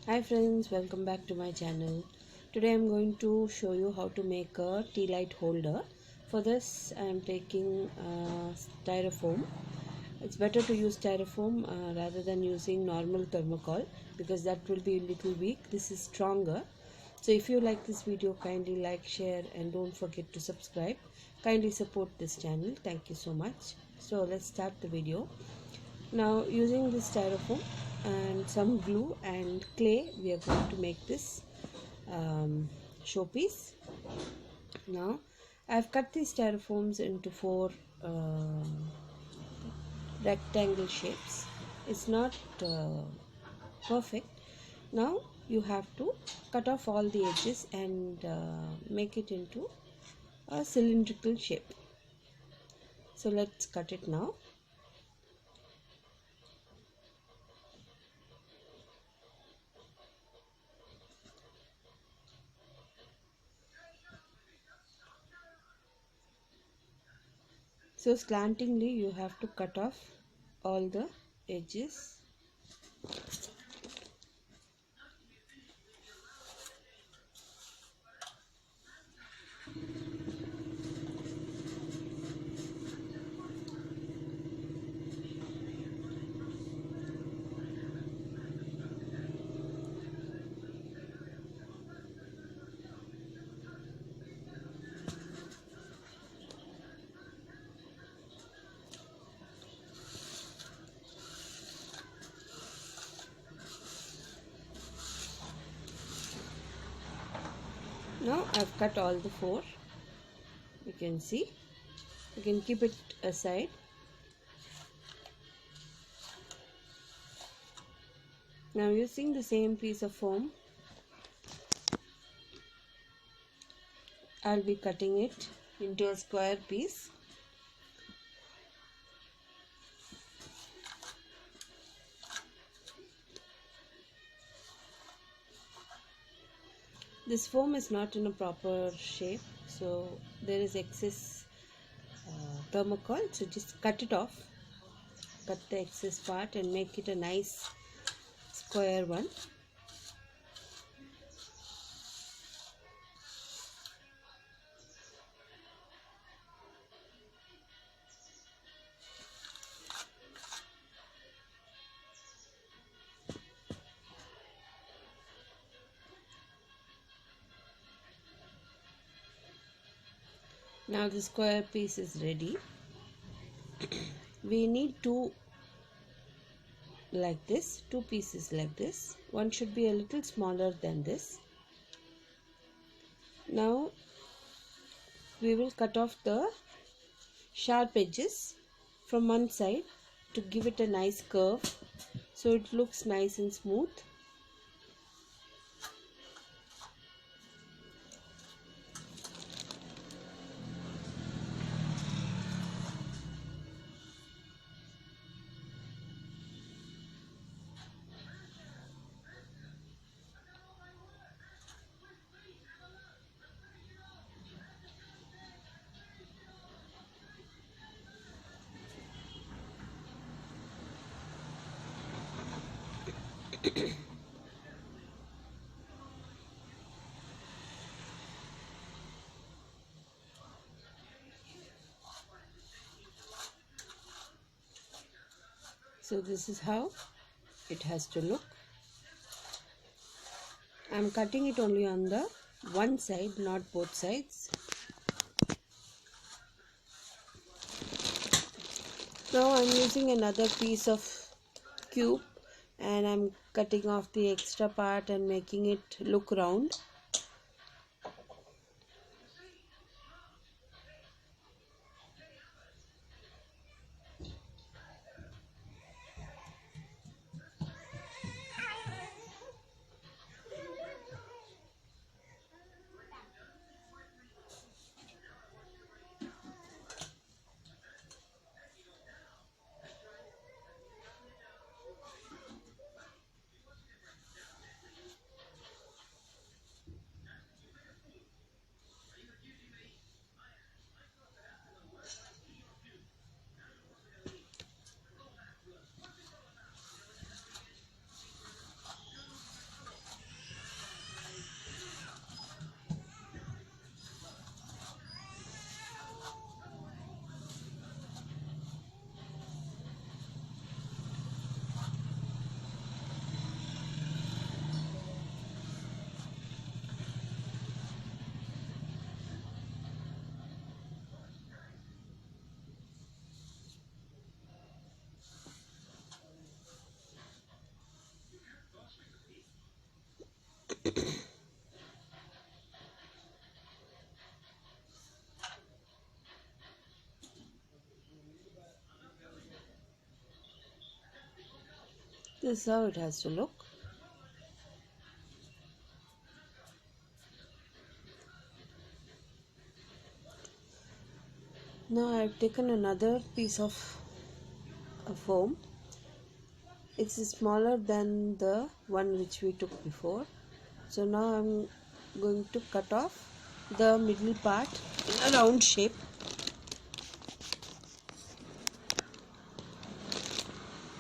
Hi friends, welcome back to my channel. Today I'm going to show you how to make a tea light holder. For this I am taking styrofoam. It's better to use styrofoam rather than using normal thermocol because that will be a little weak. This is stronger. So if you like this video, kindly like, share and don't forget to subscribe. Kindly support this channel. Thank you so much. So let's start the video. Now using this styrofoam and some glue and clay, we are going to make this showpiece. Now I've cut these styrofoams into four rectangle shapes. It's not perfect. Now you have to cut off all the edges and make it into a cylindrical shape. So let's cut it now. So slantingly you have to cut off all the edges. Now I've cut all the four. You can see. You can keep it aside. Now using the same piece of foam, I'll be cutting it into a square piece. This foam is not in a proper shape, so there is excess thermocol, so just cut it off. Cut the excess part and make it a nice square one. Now the square piece is ready. We need two like this, two pieces like this. One should be a little smaller than this. Now we will cut off the sharp edges from one side to give it a nice curve so it looks nice and smooth. So this is how it has to look. I'm cutting it only on the one side, not both sides. Now I'm using another piece of cube and I'm cutting off the extra part and making it look round. This is how it has to look. Now I have taken another piece of foam. It's smaller than the one which we took before. So now I'm going to cut off the middle part in a round shape.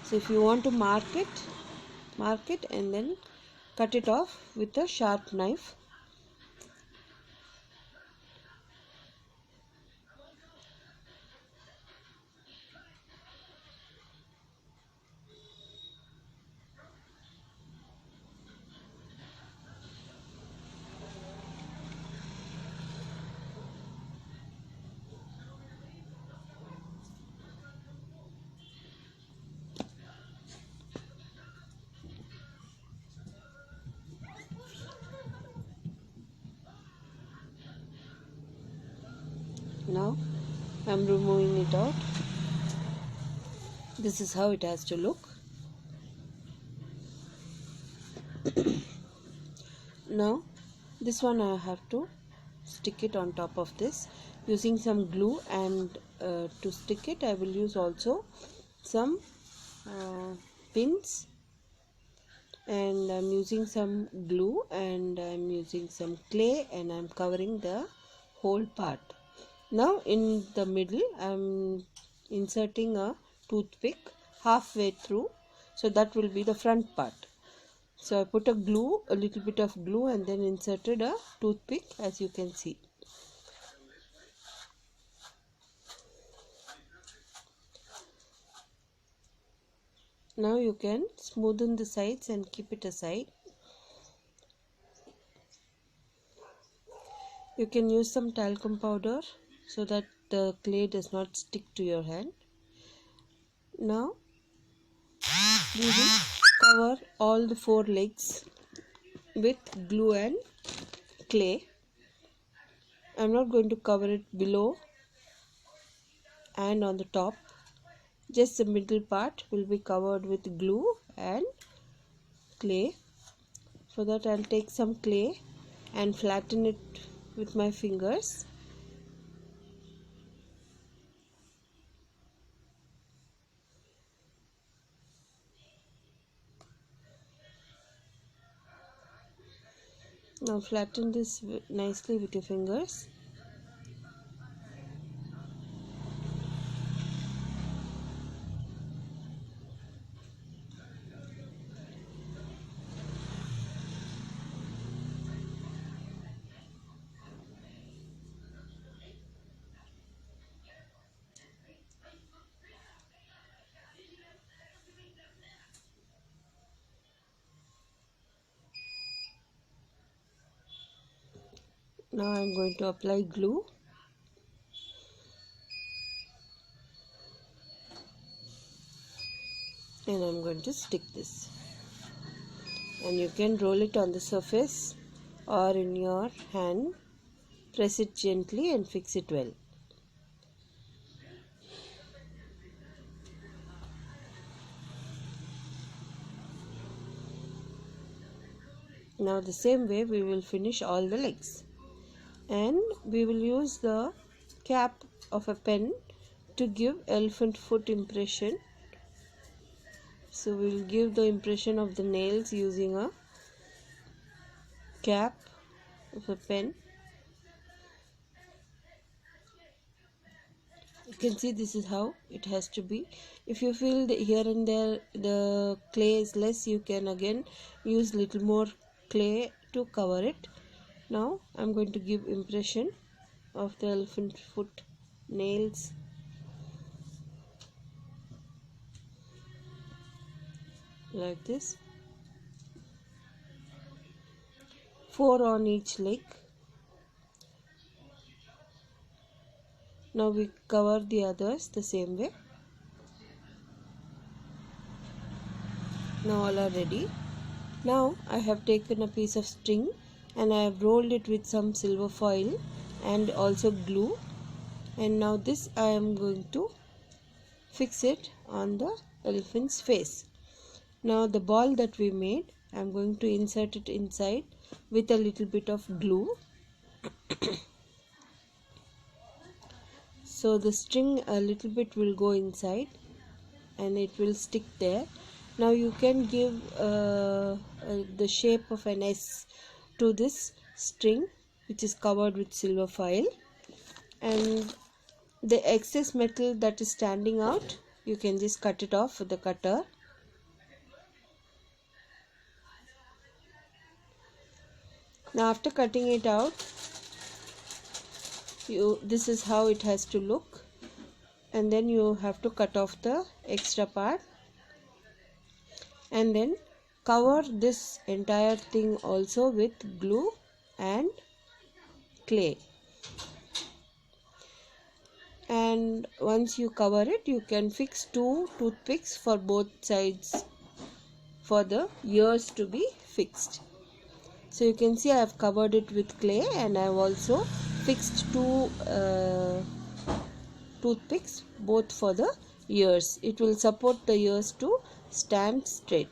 So if you want to mark it and then cut it off with a sharp knife. Now I'm removing it out. This is how it has to look. Now this one I have to stick it on top of this using some glue, and to stick it I will use also some pins, and I'm using some glue and I'm using some clay, and I'm covering the whole part. Now in the middle I'm inserting a toothpick halfway through, so that will be the front part. So I put a little bit of glue, and then inserted a toothpick, as you can see. Now you can smoothen the sides and keep it aside. You can use some talcum powder so that the clay does not stick to your hand. Now we will cover all the 4 legs with glue and clay. I'm not going to cover it below and on the top. Just the middle part will be covered with glue and clay. For that I'll take some clay and flatten it with my fingers. Now flatten this nicely with your fingers. Now I'm going to apply glue. And I'm going to stick this. And you can roll it on the surface or in your hand. Press it gently and fix it well. Now the same way we will finish all the legs. And we will use the cap of a pen to give elephant foot impression. So we will give the impression of the nails using a cap of a pen. You can see this is how it has to be. If you feel that here and there the clay is less, you can again use little more clay to cover it. Now I'm going to give impression of the elephant foot nails. Like this. 4 on each leg. Now we cover the others the same way. Now all are ready. Now I have taken a piece of string and I have rolled it with some silver foil and also glue, and now this I am going to fix it on the elephant's face. Now the ball that we made, I'm going to insert it inside with a little bit of glue. So the string a little bit will go inside and it will stick there. Now you can give the shape of an S to this string, which is covered with silver foil, and the excess metal that is standing out, you can just cut it off with the cutter. Now after cutting it out, this is how it has to look, and then you have to cut off the extra part and then cover this entire thing also with glue and clay. And once you cover it, you can fix 2 toothpicks for both sides for the ears to be fixed. So you can see I have covered it with clay, and I have also fixed 2 toothpicks both for the ears. It will support the ears to stand straight.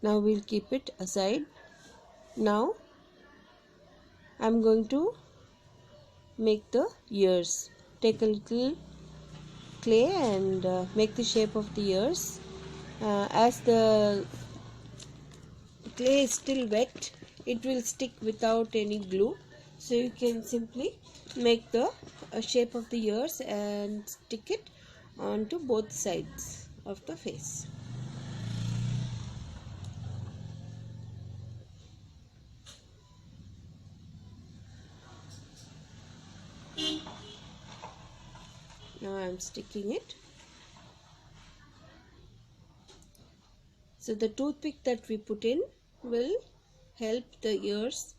Now we'll keep it aside. Now I'm going to make the ears. Take a little clay and make the shape of the ears. As the clay is still wet, it will stick without any glue, so you can simply make the shape of the ears and stick it onto both sides of the face. Now I am sticking it. So the toothpick that we put in will help the ears.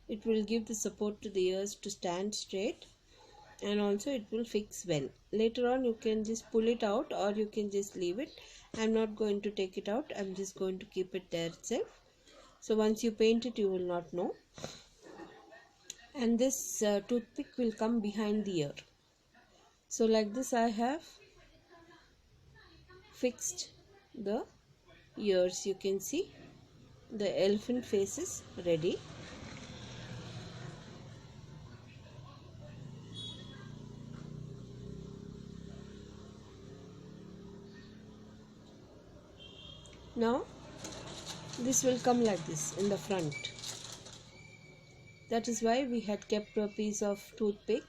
It will give the support to the ears to stand straight, and also it will fix well. Later on you can just pull it out, or you can just leave it. I'm not going to take it out. I'm just going to keep it there itself. So once you paint it, you will not know. And this toothpick will come behind the ear. So like this I have fixed the ears. You can see the elephant face is ready. Now this will come like this in the front. That is why we had kept a piece of toothpick.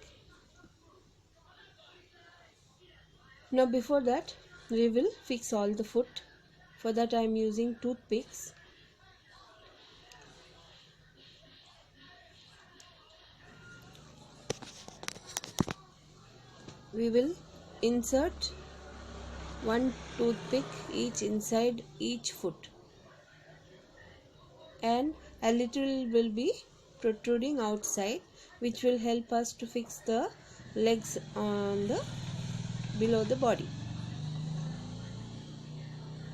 Now before that, we will fix all the foot. For that I am using toothpicks. We will insert 1 toothpick each inside each foot, and a little will be protruding outside, which will help us to fix the legs on the below the body.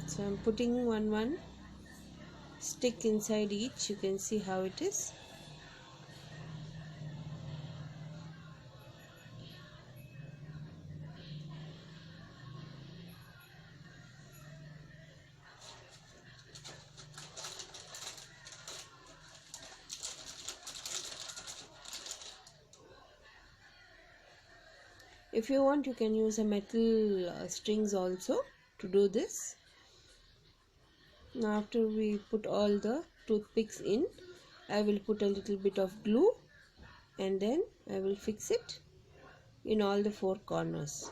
So I am putting one stick inside each. You can see how it is. If you want, you can use a metal strings also to do this. Now after we put all the toothpicks in, I will put a little bit of glue, and then I will fix it in all the 4 corners.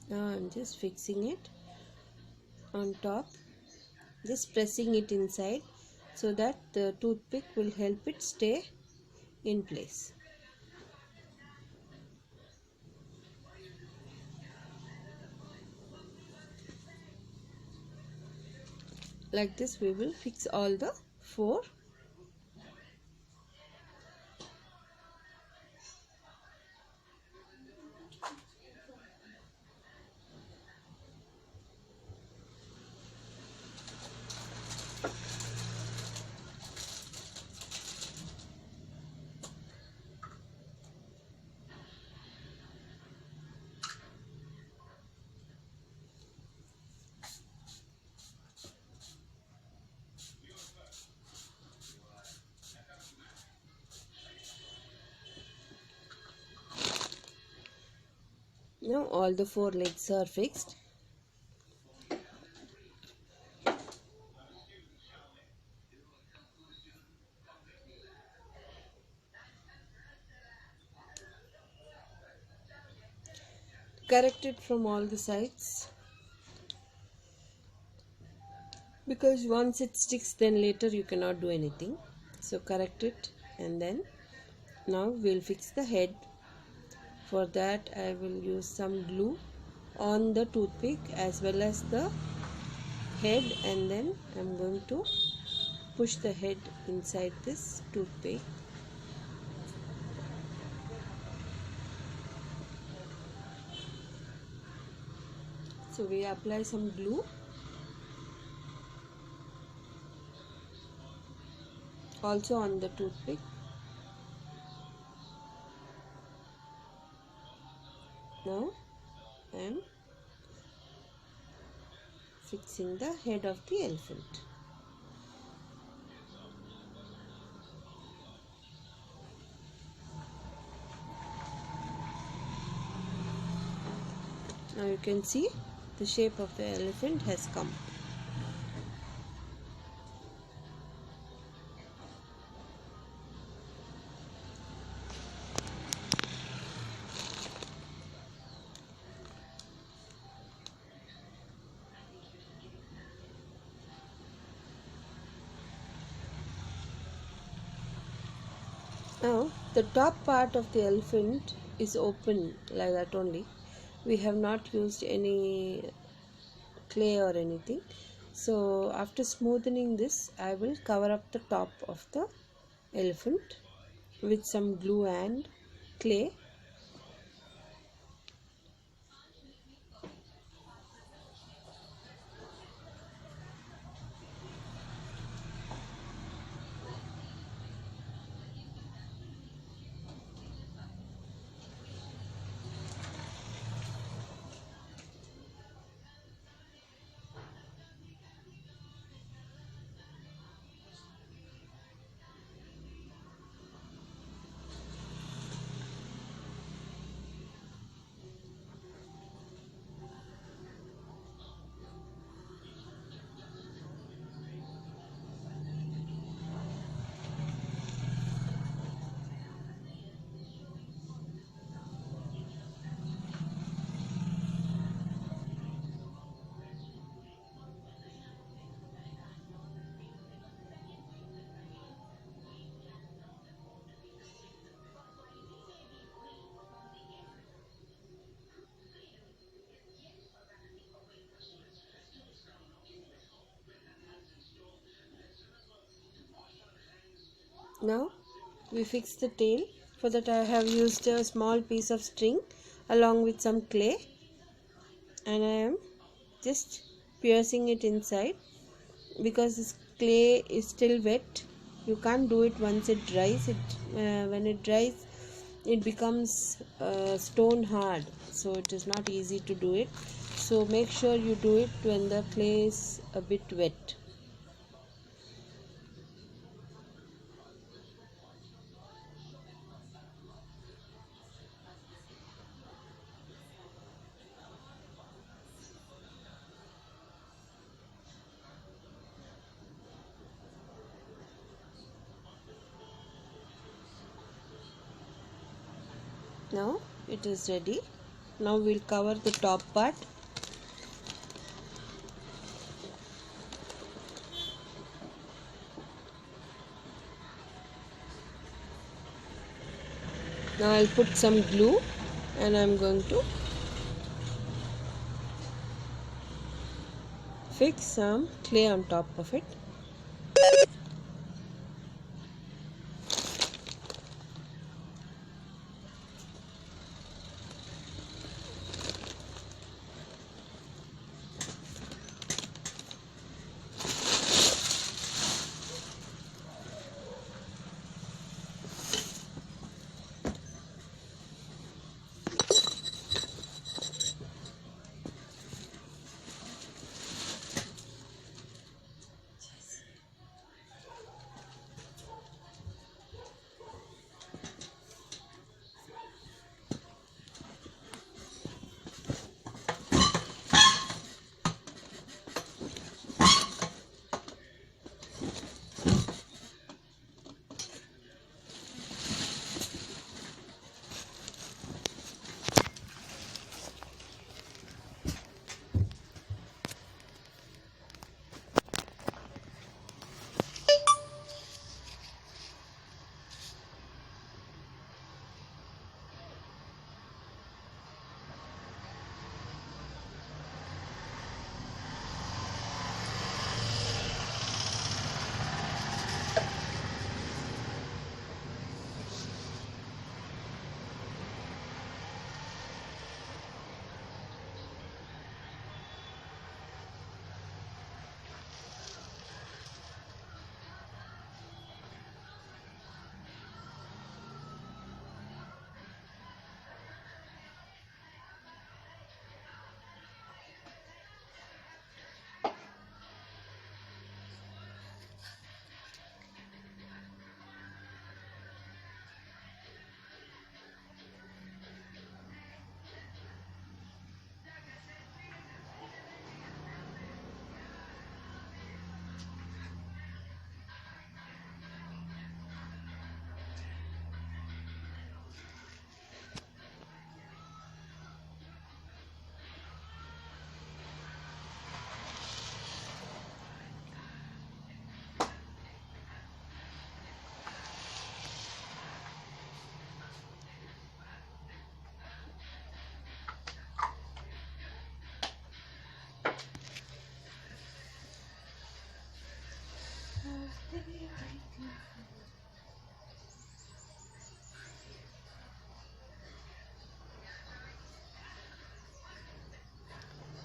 Now I am just fixing it on top, just pressing it inside so that the toothpick will help it stay in place. Like this we will fix all the 4. Now all the 4 legs are fixed. Correct it from all the sides, because once it sticks then later you cannot do anything. So correct it, and then now we'll fix the head. For that I will use some glue on the toothpick as well as the head, and then I'm going to push the head inside this toothpick. So we apply some glue also on the toothpick. Now I am fixing the head of the elephant. Now you can see the shape of the elephant has come. Now the top part of the elephant is open like that only. We have not used any clay or anything. So after smoothing this, I will cover up the top of the elephant with some glue and clay. Now we fix the tail. For that I have used a small piece of string along with some clay, and I am just piercing it inside because this clay is still wet. You can't do it once it dries. When it dries it becomes stone hard, so it is not easy to do it. So make sure you do it when the clay is a bit wet. Now it is ready. Now we'll cover the top part. Now I'll put some glue and I'm going to fix some clay on top of it.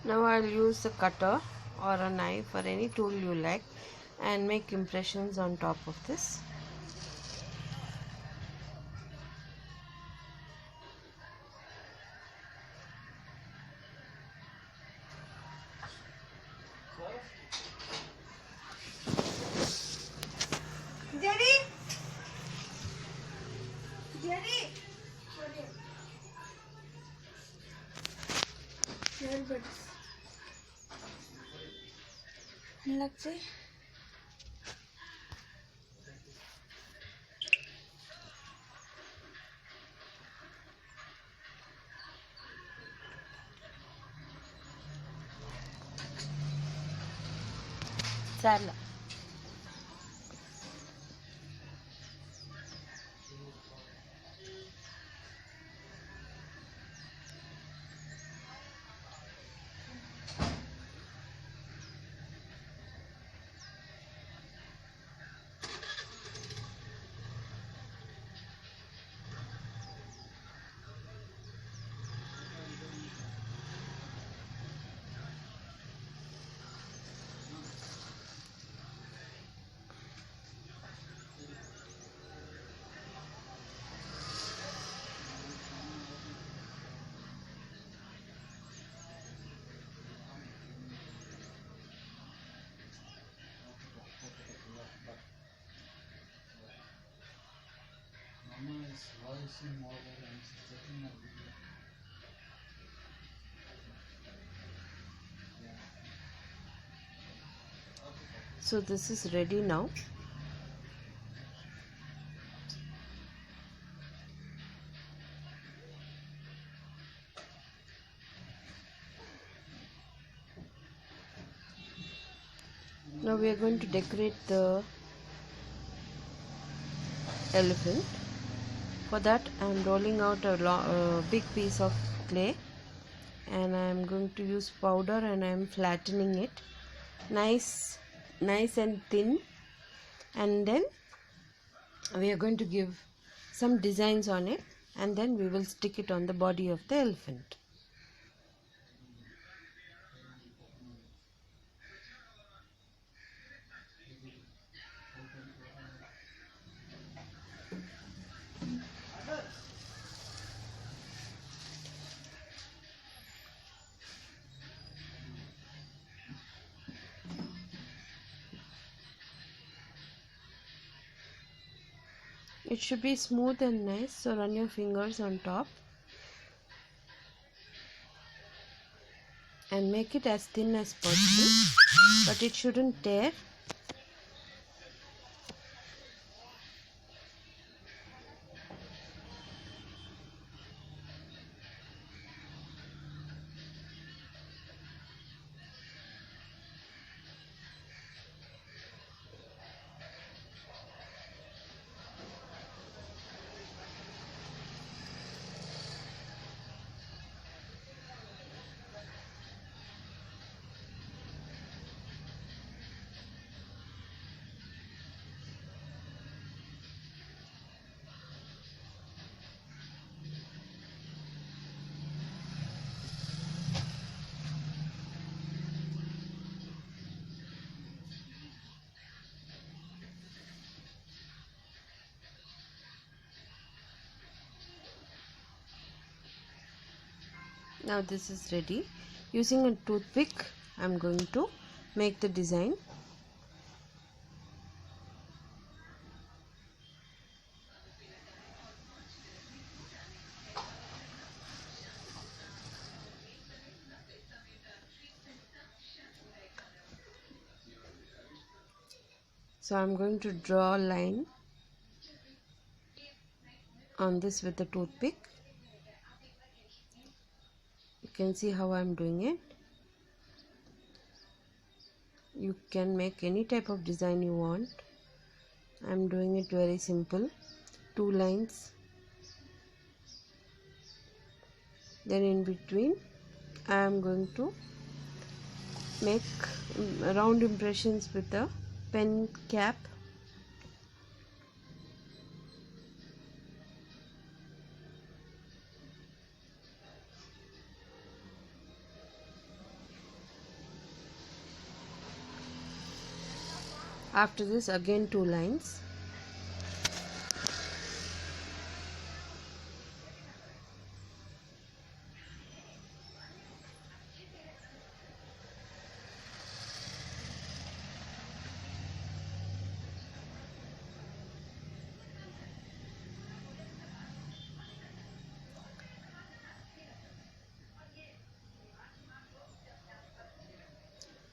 Now I'll use a cutter or a knife or any tool you like and make impressions on top of this. लगছে चला So this is ready now. Now we are going to decorate the elephant. For that I am rolling out a big piece of clay and I am going to use powder and I am flattening it nice and thin, and then we are going to give some designs on it, and then we will stick it on the body of the elephant. It should be smooth and nice, so run your fingers on top and make it as thin as possible, but it shouldn't tear. Now this is ready. Using a toothpick, I am going to make the design. So I am going to draw a line on this with the toothpick. You can see how I am doing it. You can make any type of design you want. I am doing it very simple. 2 lines. Then in between I am going to make round impressions with the pen cap. After this, again 2 lines.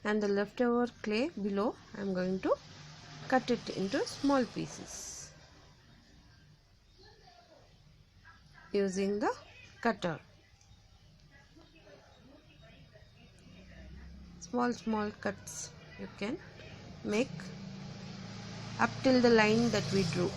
And the leftover clay below, I am going to cut it into small pieces using the cutter. Small cuts you can make up till the line that we drew.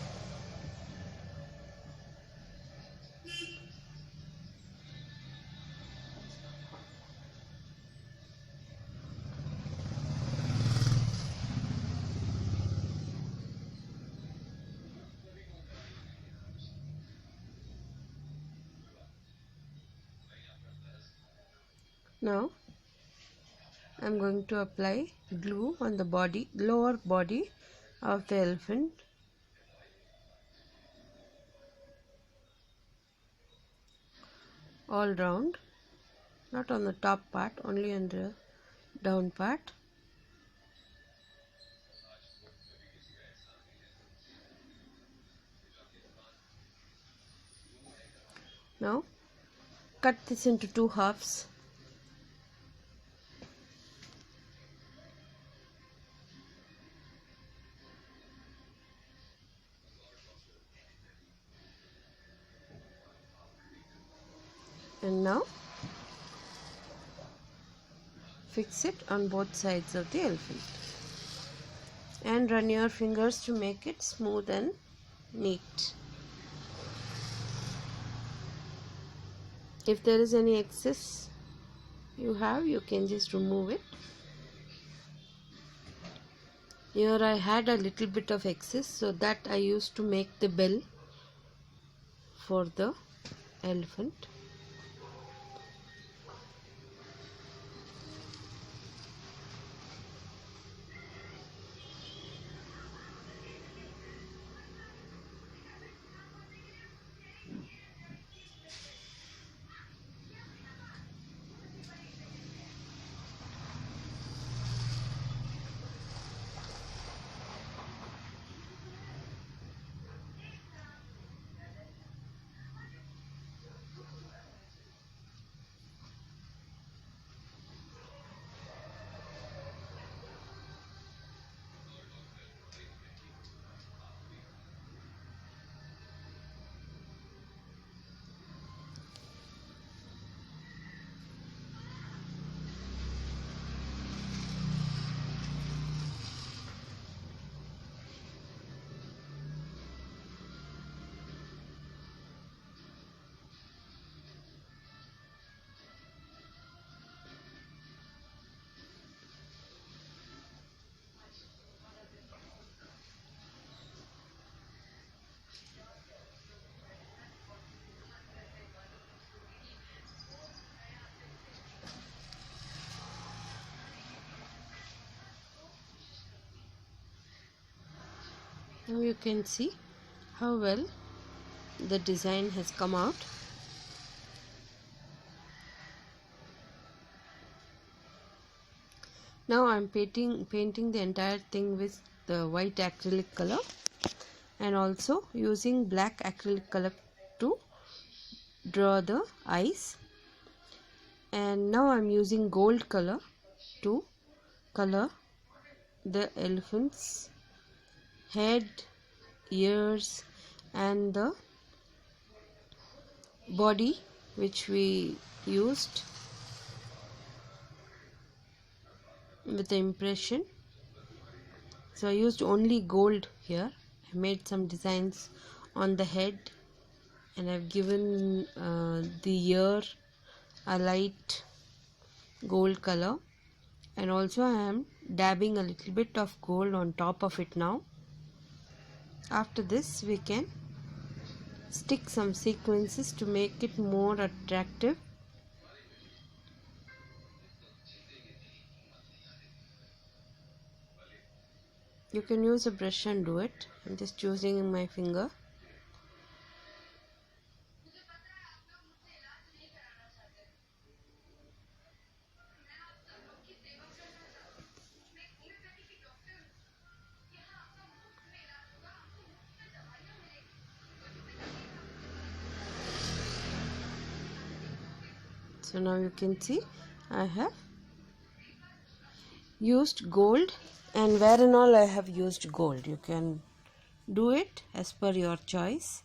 Now I am going to apply glue on the body, lower body of the elephant. All round, not on the top part, only on the down part. Now cut this into 2 halves. And now fix it on both sides of the elephant and run your fingers to make it smooth and neat. If there is any excess you can just remove it. Here I had a little bit of excess, so that I used to make the bell for the elephant. Now you can see how well the design has come out. Now I'm painting the entire thing with the white acrylic color, and also using black acrylic color to draw the eyes. And now I'm using gold color to color the elephant's head, ears, and the body which we used with the impression. So I used only gold here. I made some designs on the head, and I've given the ear a light gold color, and also I am dabbing a little bit of gold on top of it now. After this, we can stick some sequences to make it more attractive. You can use a brush and do it. I'm just using my finger. So now you can see I have used gold, and where and all I have used gold. You can do it as per your choice.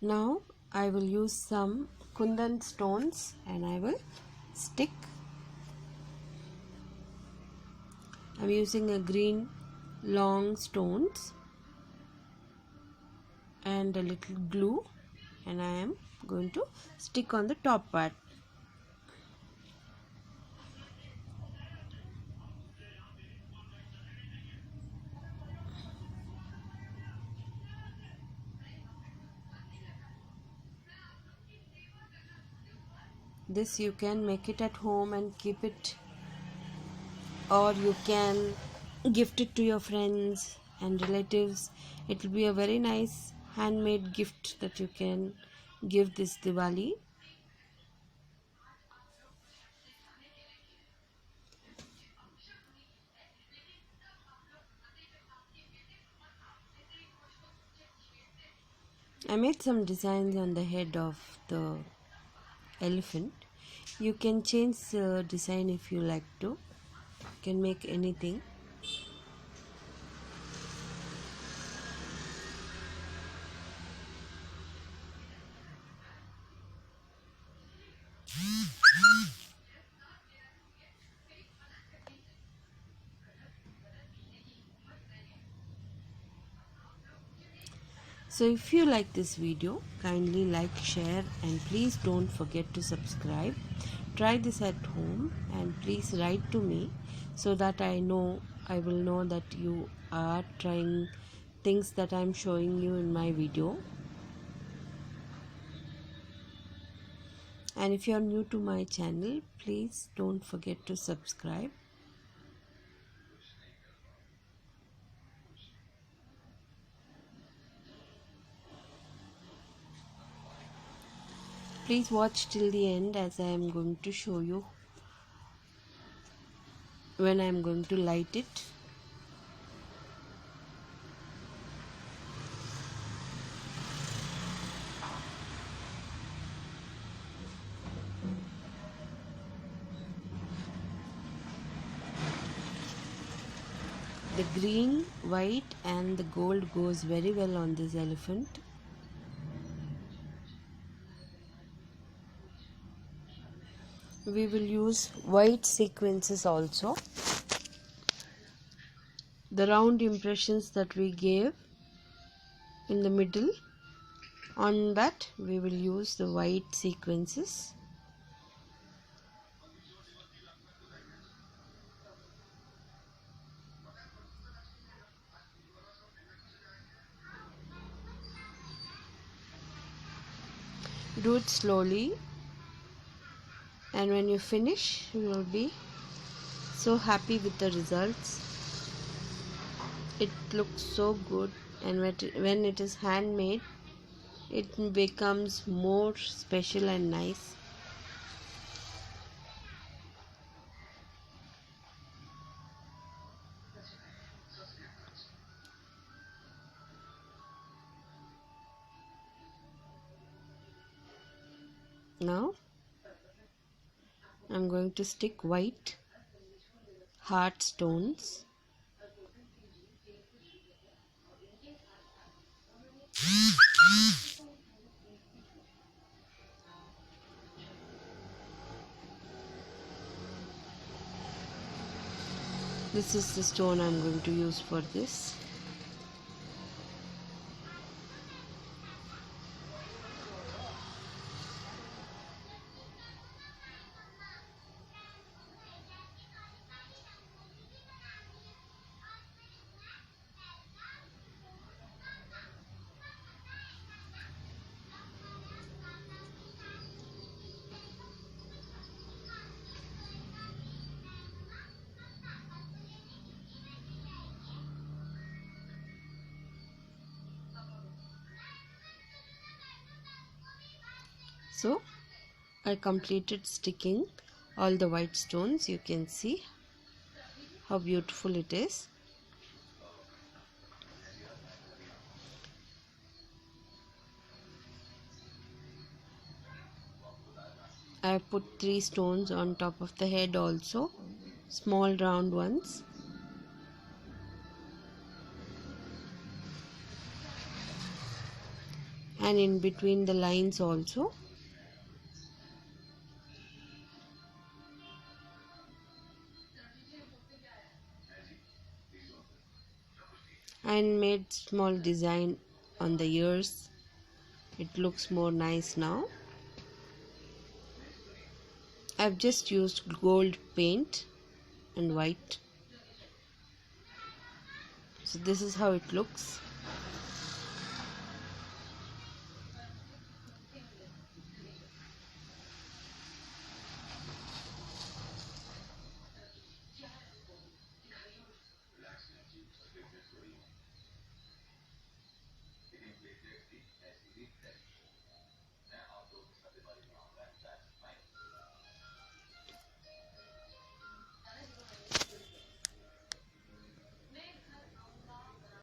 Now I will use some kundan stones, and I will stick. I'm using a green long stones and a little glue, and I am going to stick on the top part. This you can make it at home and keep it, or you can gift it to your friends and relatives. It will be a very nice handmade gift that you can give this Diwali. I made some designs on the head of the elephant. You can change the design if you like to. You can make anything. So if you like this video, kindly like, share, and please don't forget to subscribe. Try this at home and please write to me so that I know I will know that you are trying things that I'm showing you in my video. And if you're new to my channel, please don't forget to subscribe. Please watch till the end, as I am going to show you when I am going to light it. The green, white and the gold goes very well on this elephant. We will use white sequences also. The round impressions that we gave in the middle, on that we will use the white sequences. Do it slowly, and when you finish you will be so happy with the results. It looks so good, and when it is handmade, it becomes more special and nice. Now I'm going to stick white heart stones. This is the stone I'm going to use for this. So I completed sticking all the white stones. You can see how beautiful it is. I have put 3 stones on top of the head also, small round ones. And in between the lines also. And made small design on the ears. It looks more nice now. I've just used gold paint and white. So this is how it looks.